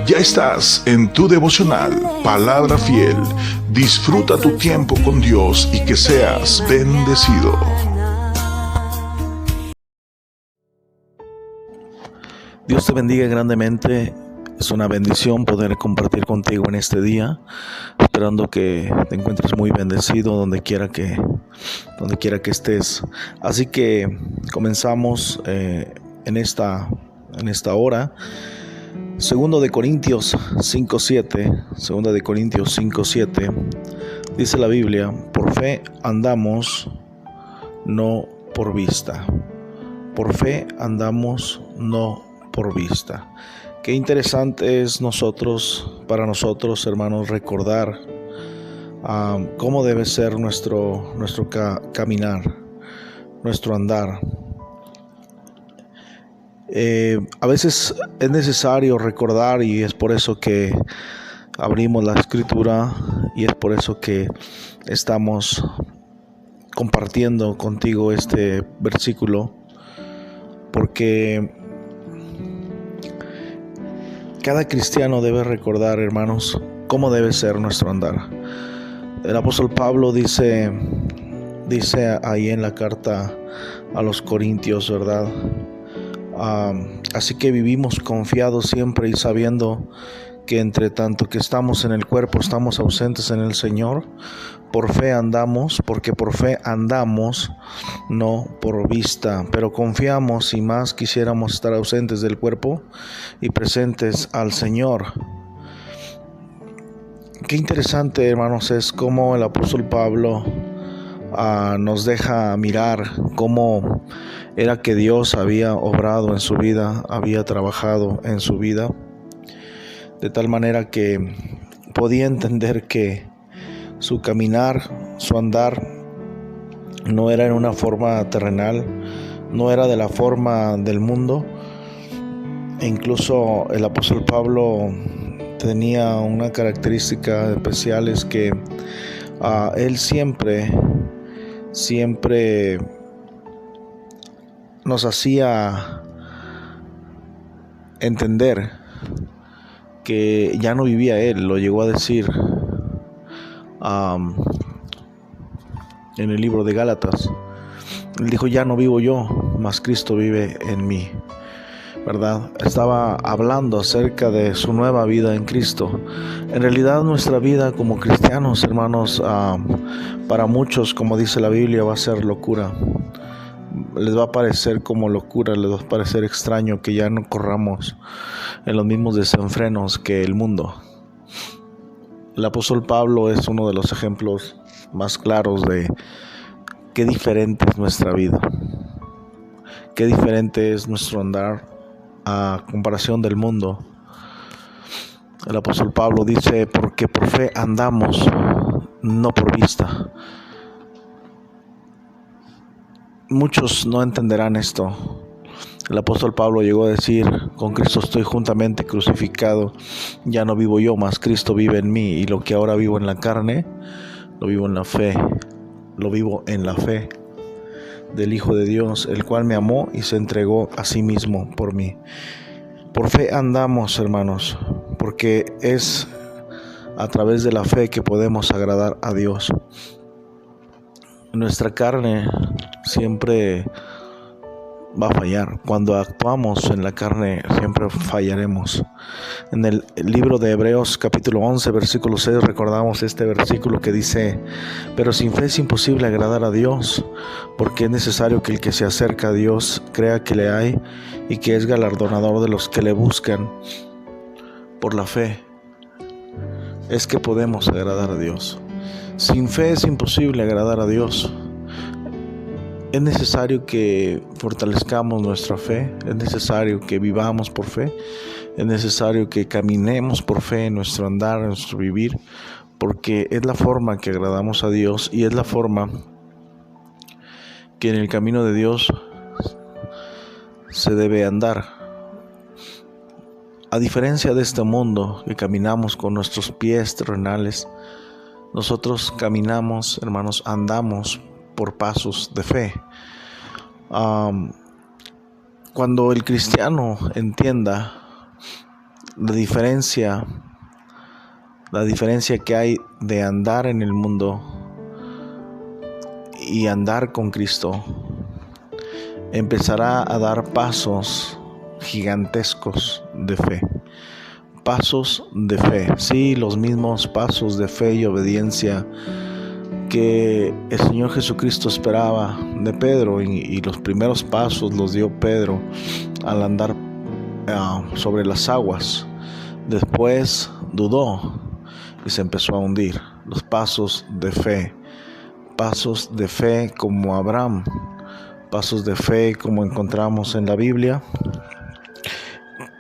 Ya estás en tu devocional, Palabra Fiel. Disfruta tu tiempo con Dios y que seas bendecido. Dios te bendiga grandemente. Es una bendición poder compartir contigo en este día, esperando que te encuentres muy bendecido donde quiera que estés. Así que comenzamos en esta hora. Segundo de Corintios 5:7 dice la Biblia: por fe andamos, no por vista. Por fe andamos, no por vista. Qué interesante es para nosotros, hermanos, recordar cómo debe ser nuestro caminar, nuestro andar. A veces es necesario recordar, y es por eso que abrimos la Escritura, y es por eso que estamos compartiendo contigo este versículo, porque cada cristiano debe recordar, hermanos, cómo debe ser nuestro andar. El apóstol Pablo dice ahí en la carta a los Corintios, ¿verdad? Así que vivimos confiados siempre y sabiendo que entre tanto que estamos en el cuerpo, estamos ausentes en el Señor. Por fe andamos, porque por fe andamos, no por vista, pero confiamos y más quisiéramos estar ausentes del cuerpo y presentes al Señor. Qué interesante, hermanos, es cómo el apóstol Pablo nos deja mirar cómo era que Dios había obrado en su vida, había trabajado en su vida, de tal manera que podía entender que su caminar, su andar, no era en una forma terrenal, no era de la forma del mundo. E incluso el apóstol Pablo tenía una característica especial, es que él siempre nos hacía entender que ya no vivía él. Lo llegó a decir en el libro de Gálatas. Él dijo: ya no vivo yo, mas Cristo vive en mí, ¿verdad? Estaba hablando acerca de su nueva vida en Cristo. En realidad, nuestra vida como cristianos, hermanos, para muchos, como dice la Biblia, va a ser locura. Les va a parecer como locura, les va a parecer extraño que ya no corramos en los mismos desenfrenos que el mundo. El apóstol Pablo es uno de los ejemplos más claros de qué diferente es nuestra vida, qué diferente es nuestro andar a comparación del mundo. El apóstol Pablo dice: porque por fe andamos, no por vista. Muchos no entenderán esto. El apóstol Pablo llegó a decir: con Cristo estoy juntamente crucificado, ya no vivo yo, mas Cristo vive en mí, y lo que ahora vivo en la carne, lo vivo en la fe del Hijo de Dios, el cual me amó y se entregó a sí mismo por mí. Por fe andamos, hermanos, porque es a través de la fe que podemos agradar a Dios. Nuestra carne siempre va a fallar. Cuando actuamos en la carne, siempre fallaremos. En el libro de Hebreos capítulo 11 versículo 6 recordamos este versículo que dice: pero sin fe es imposible agradar a Dios, porque es necesario que el que se acerca a Dios crea que le hay y que es galardonador de los que le buscan. Por la fe es que podemos agradar a Dios. Sin fe es imposible agradar a Dios. Es necesario que fortalezcamos nuestra fe, es necesario que vivamos por fe, es necesario que caminemos por fe en nuestro andar, en nuestro vivir, porque es la forma que agradamos a Dios y es la forma que en el camino de Dios se debe andar. A diferencia de este mundo que caminamos con nuestros pies terrenales, nosotros caminamos, hermanos, andamos por pasos de fe. Cuando el cristiano entienda la diferencia que hay de andar en el mundo y andar con Cristo, empezará a dar pasos gigantescos de fe. Pasos de fe, sí, los mismos pasos de fe y obediencia que el Señor Jesucristo esperaba de Pedro, y los primeros pasos los dio Pedro al andar sobre las aguas. Después dudó y se empezó a hundir. Los pasos de fe como Abraham, pasos de fe como encontramos en la Biblia.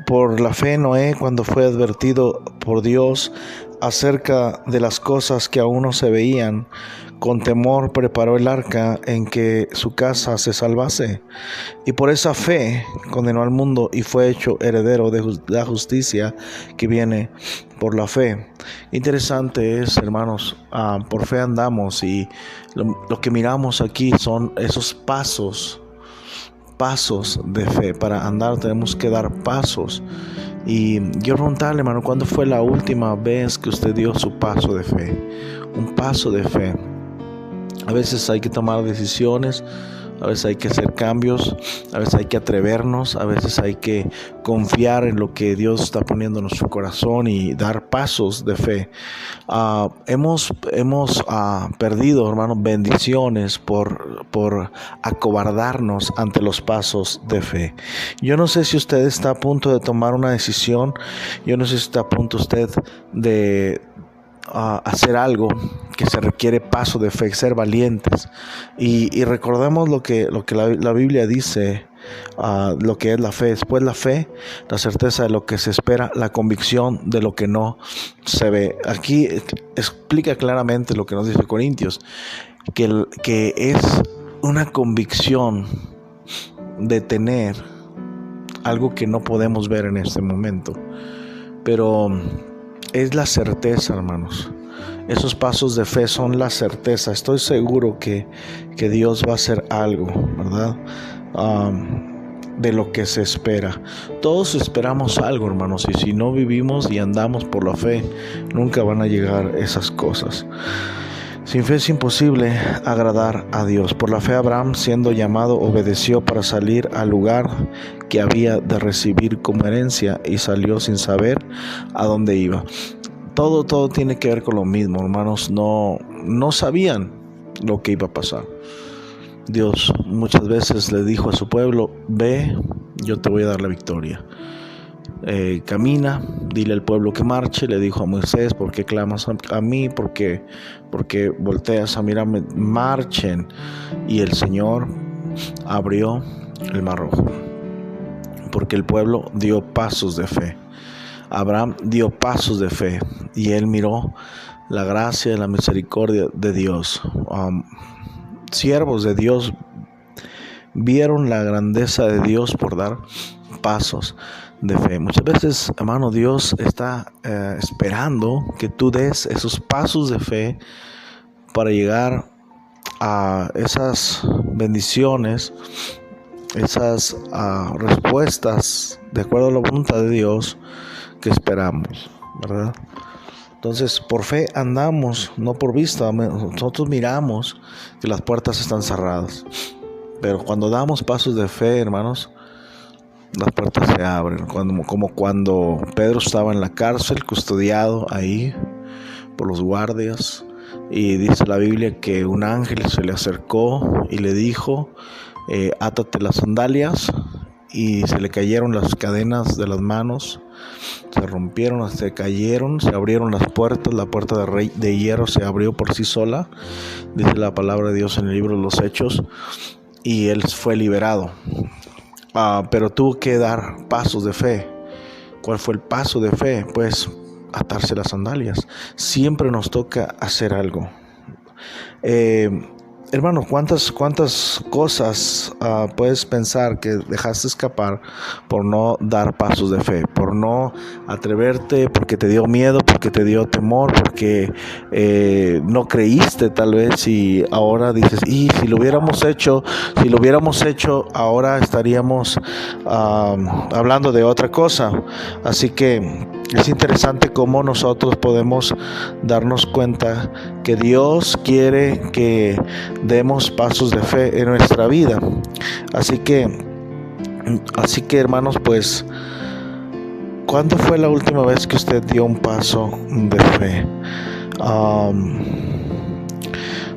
Por la fe, Noé, cuando fue advertido por Dios acerca de las cosas que aún no se veían, con temor preparó el arca en que su casa se salvase. Y por esa fe condenó al mundo y fue hecho heredero de la justicia que viene por la fe. Interesante es, hermanos, por fe andamos, y lo que miramos aquí son esos pasos de fe. Para andar tenemos que dar pasos. Y quiero preguntarle, hermano, ¿cuándo fue la última vez que usted dio su paso de fe? Un paso de fe. A veces hay que tomar decisiones, a veces hay que hacer cambios, a veces hay que atrevernos, a veces hay que confiar en lo que Dios está poniendo en nuestro corazón y dar pasos de fe. Hemos perdido, hermanos, bendiciones por acobardarnos ante los pasos de fe. Yo no sé si usted está a punto de tomar una decisión, yo no sé si está a punto usted de hacer algo que se requiere paso de fe, ser valientes, y recordemos lo que la Biblia dice, lo que es la fe. Después la fe, la certeza de lo que se espera, la convicción de lo que no se ve. Aquí explica claramente lo que nos dice Corintios, que es una convicción de tener algo que no podemos ver en este momento, pero es la certeza, hermanos. Esos pasos de fe son la certeza. Estoy seguro que Dios va a hacer algo, ¿verdad? De lo que se espera. Todos esperamos algo, hermanos, y si no vivimos y andamos por la fe, nunca van a llegar esas cosas. Sin fe es imposible agradar a Dios. Por la fe Abraham, siendo llamado, obedeció para salir al lugar que había de recibir como herencia, y salió sin saber a dónde iba. Todo tiene que ver con lo mismo, hermanos. No sabían lo que iba a pasar. Dios muchas veces le dijo a su pueblo: ve, yo te voy a dar la victoria. Camina, dile al pueblo que marche. Le dijo a Moisés: ¿por qué clamas a mí? ¿Por qué volteas a mirarme? Marchen. Y el Señor abrió el mar rojo, porque el pueblo dio pasos de fe. Abraham dio pasos de fe, y él miró la gracia y la misericordia de Dios. Siervos de Dios vieron la grandeza de Dios por dar pasos de fe. Muchas veces, hermano, Dios está esperando que tú des esos pasos de fe para llegar a esas bendiciones, esas respuestas de acuerdo a la voluntad de Dios que esperamos, ¿verdad? Entonces, por fe andamos, no por vista. Nosotros miramos que las puertas están cerradas, pero cuando damos pasos de fe, hermanos, las puertas se abren. Como cuando Pedro estaba en la cárcel, custodiado ahí por los guardias, y dice la Biblia que un ángel se le acercó y le dijo: átate las sandalias, y se le cayeron las cadenas de las manos, se rompieron, se cayeron, se abrieron las puertas. La puerta de hierro se abrió por sí sola, dice la palabra de Dios en el libro de los Hechos, y él fue liberado. Pero tuvo que dar pasos de fe. ¿Cuál fue el paso de fe? Pues atarse las sandalias. Siempre nos toca hacer algo. Hermano, ¿cuántas cosas puedes pensar que dejaste escapar por no dar pasos de fe, por no atreverte, porque te dio miedo, porque te dio temor, porque no creíste tal vez y ahora dices, y si lo hubiéramos hecho, ahora estaríamos hablando de otra cosa? Así que es interesante cómo nosotros podemos darnos cuenta que Dios quiere que demos pasos de fe en nuestra vida. Así que hermanos, pues, ¿cuándo fue la última vez que usted dio un paso de fe?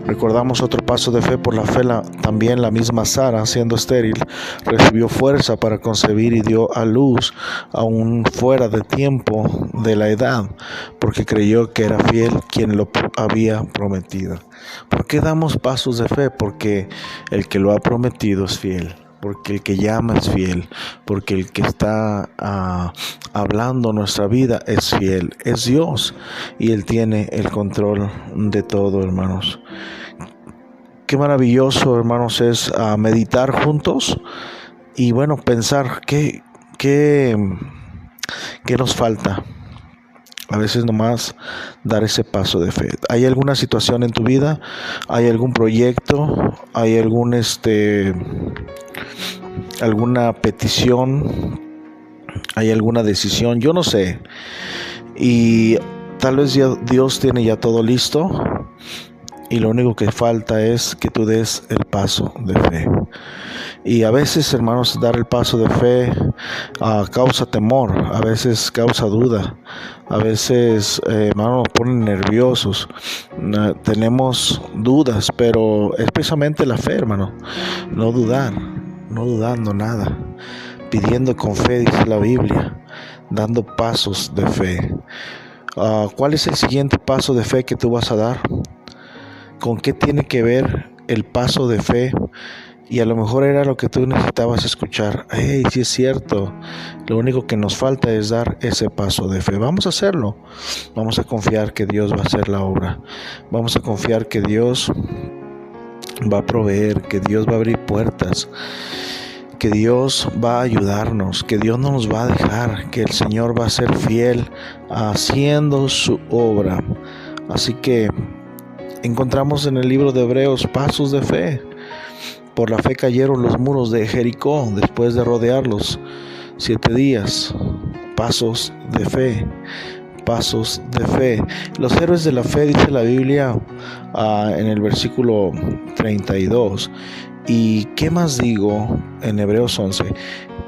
Recordamos otro paso de fe. Por la fe también la misma Sara, siendo estéril, recibió fuerza para concebir y dio a luz aún fuera de tiempo de la edad, porque creyó que era fiel quien lo había prometido. ¿Por qué damos pasos de fe? Porque el que lo ha prometido es fiel, porque el que llama es fiel, porque el que está hablando nuestra vida es fiel, es Dios, y Él tiene el control de todo, hermanos. Qué maravilloso, hermanos, es meditar juntos y bueno, pensar qué nos falta. A veces nomás dar ese paso de fe. ¿Hay alguna situación en tu vida? ¿Hay algún proyecto? ¿Hay alguna petición? ¿Hay alguna decisión? Yo no sé. Y tal vez Dios tiene ya todo listo. Y lo único que falta es que tú des el paso de fe. Y a veces, hermanos, dar el paso de fe causa temor, a veces causa duda, a veces, hermanos, nos ponen nerviosos. Tenemos dudas, pero es precisamente la fe, hermano. No dudando nada, pidiendo con fe, dice la Biblia, dando pasos de fe. ¿Cuál es el siguiente paso de fe que tú vas a dar? ¿Con qué tiene que ver el paso de fe? Y a lo mejor era lo que tú necesitabas escuchar. Hey, sí es cierto. Lo único que nos falta es dar ese paso de fe. Vamos a hacerlo. Vamos a confiar que Dios va a hacer la obra. Vamos a confiar que Dios va a proveer, que Dios va a abrir puertas, que Dios va a ayudarnos, que Dios no nos va a dejar, que el Señor va a ser fiel haciendo su obra. Así que encontramos en el libro de Hebreos pasos de fe. Por la fe cayeron los muros de Jericó después de rodearlos 7 días. Pasos de fe. Pasos de fe. Los héroes de la fe, dice la Biblia en el versículo 32. ¿Y qué más digo en Hebreos 11?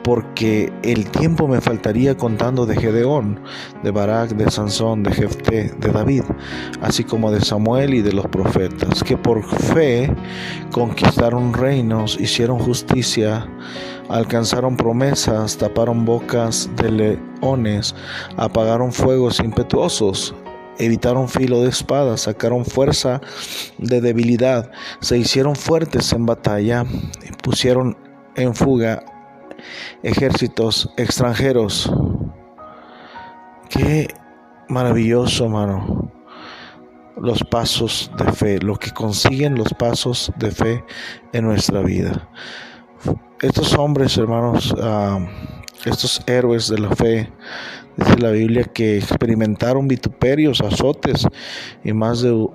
Porque el tiempo me faltaría contando de Gedeón, de Barak, de Sansón, de Jefté, de David, así como de Samuel y de los profetas, que por fe conquistaron reinos, hicieron justicia, alcanzaron promesas, taparon bocas de leones, apagaron fuegos impetuosos, evitaron filo de espada, sacaron fuerza de debilidad, se hicieron fuertes en batalla, pusieron en fuga ejércitos extranjeros. Qué maravilloso, hermano, los pasos de fe, lo que consiguen los pasos de fe en nuestra vida. Estos hombres, hermanos, estos héroes de la fe, dice la Biblia que experimentaron vituperios, azotes y más de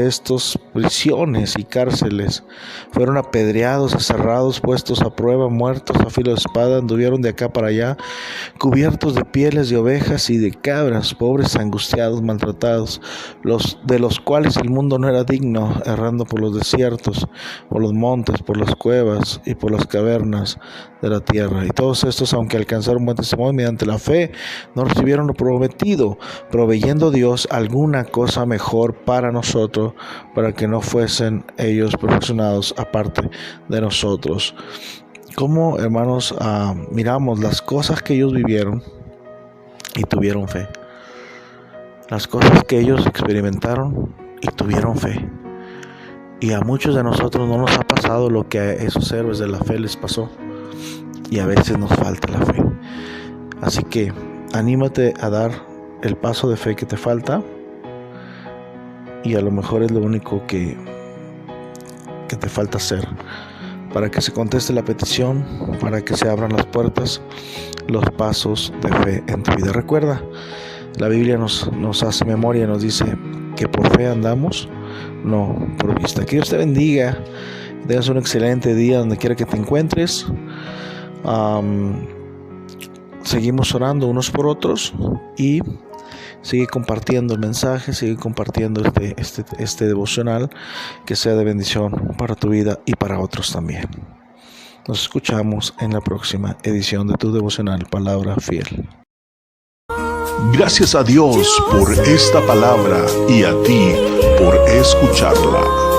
estos prisiones y cárceles. Fueron apedreados, aserrados, puestos a prueba, muertos a filo de espada, anduvieron de acá para allá, cubiertos de pieles de ovejas y de cabras, pobres, angustiados, maltratados, de los cuales el mundo no era digno, errando por los desiertos, por los montes, por las cuevas y por las cavernas de la tierra. Y todos estos, aunque alcanzaron buen testimonio mediante la fe, no recibieron lo prometido, proveyendo Dios alguna cosa mejor para nosotros, para que no fuesen ellos perfeccionados aparte de nosotros. Como, hermanos, miramos las cosas que ellos vivieron y tuvieron fe, las cosas que ellos experimentaron y tuvieron fe. Y a muchos de nosotros no nos ha pasado lo que a esos héroes de la fe les pasó, y a veces nos falta la fe. Así que anímate a dar el paso de fe que te falta, y a lo mejor es lo único que que te falta hacer para que se conteste la petición, para que se abran las puertas, los pasos de fe en tu vida. Recuerda, la Biblia nos hace memoria y nos dice que por fe andamos, no por vista. Que Dios te bendiga, tengas un excelente día donde quiera que te encuentres. Seguimos orando unos por otros y sigue compartiendo el mensaje, sigue compartiendo este devocional, que sea de bendición para tu vida y para otros también. Nos escuchamos en la próxima edición de tu devocional Palabra Fiel. Gracias a Dios por esta palabra y a ti por escucharla.